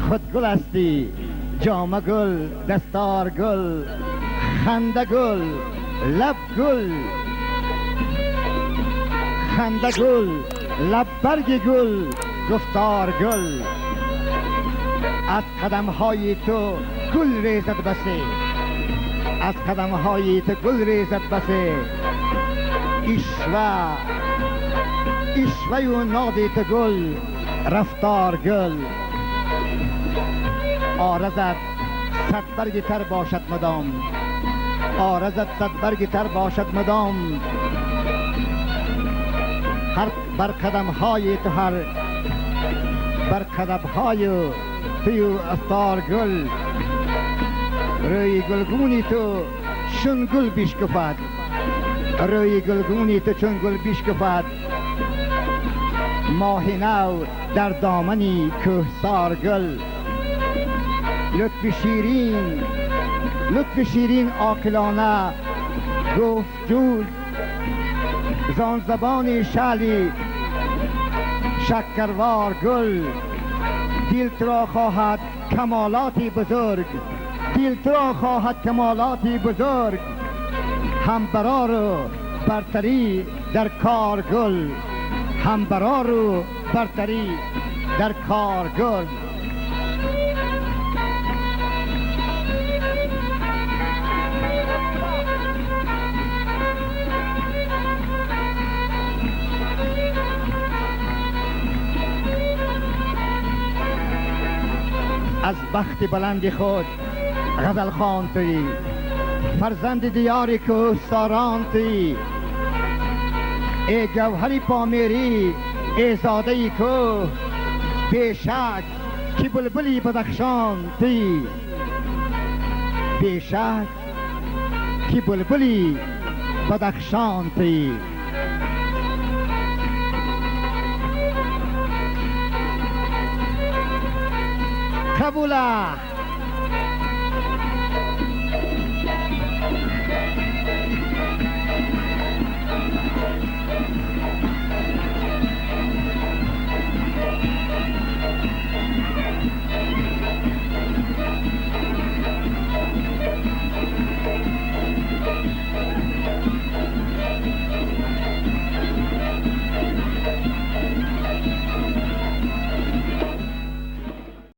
خود گل هستی، جامه گل، دستار گل، خنده گل، لب گل، خنده گل، لب برگ گل، گفتار گل. از قدم های تو گل ریزد بسی، از قدم های تو گل ریزد بسی. ایشوه ایشوه و نادی تو گل، رفتار گل. آرزت صد برگی تر باشد مدام، آرزت صد برگی تر باشد مدام. هر بر قدم های تو، هر بر قدم های توی استار گل. روی گلگونی تو چون گل بیشکفد، روی گلگونی تو چون گل بیشکفد. ماه نو در دامنی کوهسار گل. لطف شیرین، لطف شیرین عاقلانه گفت جوی، زان زبان شعلی شکروار گل. دل ترا خواهد کمالاتی بزرگ، دل ترا خواهد کمالاتی بزرگ. هم برار و برتری در کار گل، هم برار و برتری در کار گل. از بخت بلند خود غزل خوان تویی، فرزند دیار کوهساران تویی. ای گوهری پامیری، ای زاده کوه، بیشک که بلبلی بدخشان تویی، بیشک که بلبلی بدخشان تویی. قبوله